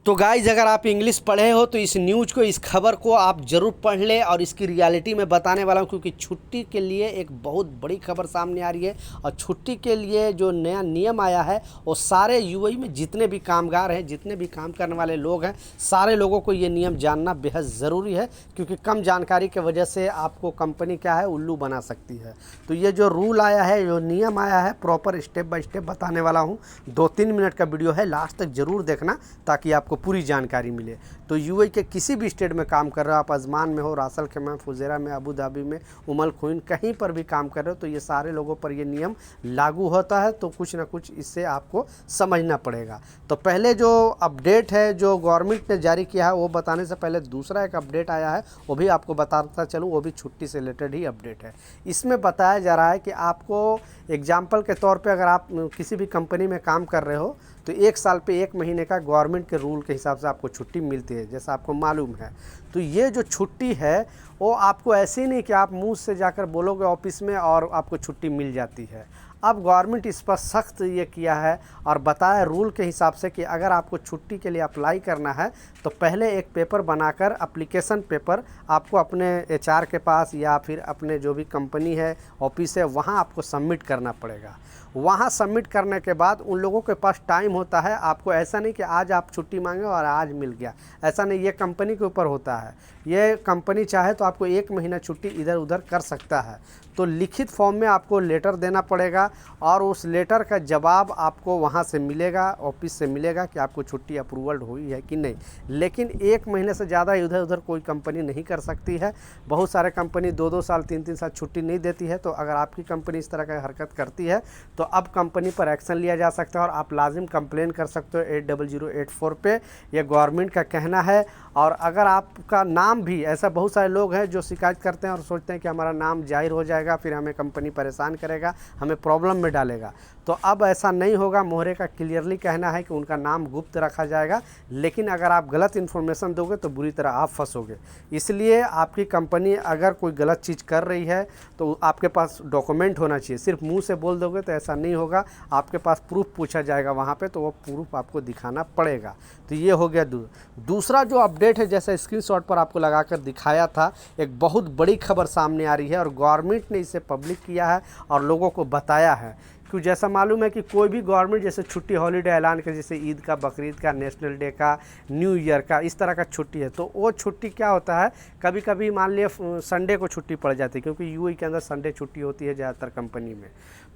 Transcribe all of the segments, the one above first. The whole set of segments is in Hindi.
तो गाइज अगर आप इंग्लिश पढ़े हो तो इस न्यूज़ को, इस खबर को आप ज़रूर पढ़ लें और इसकी रियलिटी में बताने वाला हूँ, क्योंकि छुट्टी के लिए एक बहुत बड़ी खबर सामने आ रही है। और छुट्टी के लिए जो नया नियम आया है वो सारे यूएई में जितने भी कामगार हैं, जितने भी काम करने वाले लोग हैं, सारे लोगों को ये नियम जानना बेहद ज़रूरी है, क्योंकि कम जानकारी की वजह से आपको कंपनी क्या है उल्लू बना सकती है। तो ये जो रूल आया है, जो नियम आया है, प्रॉपर स्टेप बाय स्टेप बताने वाला हूँ। 2-3 मिनट का वीडियो है, लास्ट तक ज़रूर देखना ताकि आपको पूरी जानकारी मिले। तो यूएई के किसी भी स्टेट में काम कर रहे हो, आप अजमान में हो, रासल खेमा में, फुजेरा में, अबू धाबी में, उमल खुइन, कहीं पर भी काम कर रहे हो, तो ये सारे लोगों पर ये नियम लागू होता है। तो कुछ ना कुछ इससे आपको समझना पड़ेगा। तो पहले जो अपडेट है जो गवर्नमेंट ने जारी किया है वो बताने से पहले दूसरा एक अपडेट आया है, वो भी आपको बताता चलूँ। वो भी छुट्टी से रिलेटेड ही अपडेट है। इसमें बताया जा रहा है कि आपको एग्जाम्पल के तौर पे अगर आप किसी भी कंपनी में काम कर रहे हो तो 1 साल पे 1 महीने का गवर्नमेंट के रूल के हिसाब से आपको छुट्टी मिलती है, जैसा आपको मालूम है। तो ये जो छुट्टी है वो आपको ऐसे ही नहीं कि आप मुंह से जाकर बोलोगे ऑफिस में और आपको छुट्टी मिल जाती है। अब गवर्नमेंट इस पर सख्त ये किया है और बताया रूल के हिसाब से कि अगर आपको छुट्टी के लिए अप्लाई करना है तो पहले एक पेपर बनाकर, एप्लीकेशन पेपर आपको अपने एचआर के पास या फिर अपने जो भी कंपनी है, ऑफिस है, वहाँ आपको सबमिट करना पड़ेगा। वहाँ सबमिट करने के बाद उन लोगों के पास टाइम होता है। आपको ऐसा नहीं कि आज आप छुट्टी मांगे और आज मिल गया, ऐसा नहीं। ये कंपनी के ऊपर होता है। ये कंपनी चाहे तो आपको 1 महीना छुट्टी इधर उधर कर सकता है। तो लिखित फॉर्म में आपको लेटर देना पड़ेगा और उस लेटर का जवाब आपको वहाँ से मिलेगा, ऑफिस से मिलेगा कि आपको छुट्टी अप्रूवल्ड हुई है कि नहीं। लेकिन 1 महीने से ज़्यादा इधर उधर कोई कंपनी नहीं कर सकती है। बहुत सारे कंपनी 2-2 साल 3-3 साल छुट्टी नहीं देती है। तो अगर आपकी कंपनी इस तरह का हरकत करती है तो अब कंपनी पर एक्शन लिया जा सकता है और आप लाजिम कंप्लेन कर सकते हो 80084 पे। ये गवर्नमेंट का कहना है। और अगर आपका नाम भी, ऐसा बहुत सारे लोग हैं जो शिकायत करते हैं और सोचते हैं कि हमारा नाम जाहिर हो जाएगा, फिर हमें कंपनी परेशान करेगा, हमें प्रॉब्लम में डालेगा। तो अब ऐसा नहीं होगा। मोहरे का क्लियरली कहना है कि उनका नाम गुप्त रखा जाएगा, लेकिन अगर आप गलत इन्फॉर्मेशन दोगे तो बुरी तरह आप फंसोगे। इसलिए आपकी कंपनी अगर कोई गलत चीज़ कर रही है तो आपके पास डॉक्यूमेंट होना चाहिए। सिर्फ मुंह से बोल दोगे तो ऐसा नहीं होगा, आपके पास प्रूफ पूछा जाएगा वहाँ पे, तो वो प्रूफ आपको दिखाना पड़ेगा। तो ये हो गया दूसरा जो अपडेट है, जैसे स्क्रीनशॉट पर आपको लगाकर दिखाया था, एक बहुत बड़ी खबर सामने आ रही है और गवर्नमेंट ने इसे पब्लिक किया है और लोगों को बताया है। क्यों, जैसा मालूम है कि कोई भी गवर्नमेंट जैसे छुट्टी हॉलीडे ऐलान करे, जैसे ईद का, बकरीद का, नेशनल डे का, न्यू ईयर का, इस तरह का छुट्टी है, तो वो छुट्टी क्या होता है, कभी कभी मान लिया संडे को छुट्टी पड़ जाती है, क्योंकि यूएई के अंदर संडे छुट्टी होती है ज़्यादातर कंपनी में।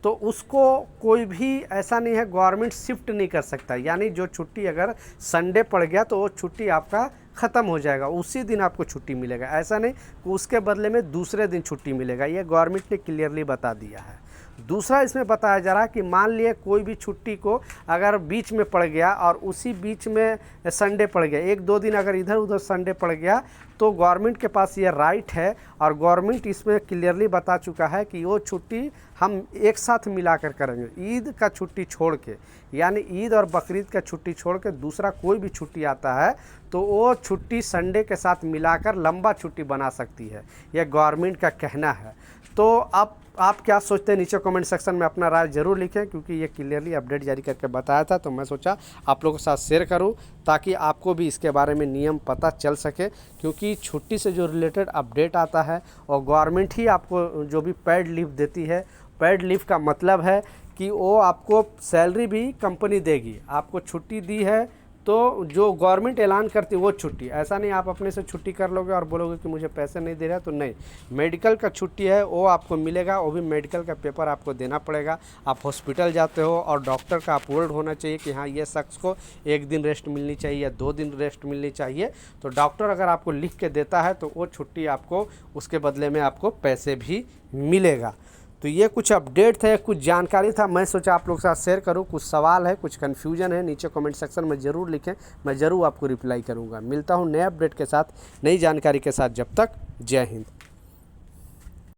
तो उसको कोई भी ऐसा नहीं है, गवर्नमेंट शिफ्ट नहीं कर सकता। यानी जो छुट्टी अगर संडे पड़ गया तो वो छुट्टी आपका ख़त्म हो जाएगा, उसी दिन आपको छुट्टी मिलेगा। ऐसा नहीं कि उसके बदले में दूसरे दिन छुट्टी मिलेगा। ये गवर्नमेंट ने क्लियरली बता दिया है। दूसरा इसमें बताया जा रहा है कि मान लिए कोई भी छुट्टी को अगर बीच में पड़ गया और उसी बीच में संडे पड़ गया, 1-2 दिन अगर इधर उधर संडे पड़ गया, तो गवर्नमेंट के पास ये राइट है और गवर्नमेंट इसमें क्लियरली बता चुका है कि वो छुट्टी हम एक साथ मिलाकर करेंगे। ईद का छुट्टी छोड़ के, यानी ईद और बकरीद का छुट्टी छोड़ के दूसरा कोई भी छुट्टी आता है तो वो छुट्टी संडे के साथ मिलाकर लंबा छुट्टी बना सकती है। यह गवर्नमेंट का कहना है। तो अब आप क्या सोचते हैं, नीचे कमेंट सेक्शन में अपना राय ज़रूर लिखें, क्योंकि ये क्लियरली अपडेट जारी करके बताया था। तो मैं सोचा आप लोगों के साथ शेयर करूं ताकि आपको भी इसके बारे में नियम पता चल सके, क्योंकि छुट्टी से जो रिलेटेड अपडेट आता है और गवर्नमेंट ही आपको जो भी पेड लीव देती है, पेड लीव का मतलब है कि वो आपको सैलरी भी कंपनी देगी। आपको छुट्टी दी है तो जो गवर्नमेंट ऐलान करती है वो छुट्टी, ऐसा नहीं आप अपने से छुट्टी कर लोगे और बोलोगे कि मुझे पैसे नहीं दे रहा, तो नहीं। मेडिकल का छुट्टी है वो आपको मिलेगा, वो भी मेडिकल का पेपर आपको देना पड़ेगा। आप हॉस्पिटल जाते हो और डॉक्टर का अप्रूवल होना चाहिए कि हाँ ये शख्स को 1 दिन रेस्ट मिलनी चाहिए या 2 दिन रेस्ट मिलनी चाहिए। तो डॉक्टर अगर आपको लिख के देता है तो वो छुट्टी आपको, उसके बदले में आपको पैसे भी मिलेगा। तो ये कुछ अपडेट थे, कुछ जानकारी था, मैं सोचा आप लोग के साथ शेयर करूं। कुछ सवाल है, कुछ कन्फ्यूजन है, नीचे कमेंट सेक्शन में ज़रूर लिखें, मैं ज़रूर आपको रिप्लाई करूंगा। मिलता हूं नए अपडेट के साथ, नई जानकारी के साथ। जब तक जय हिंद।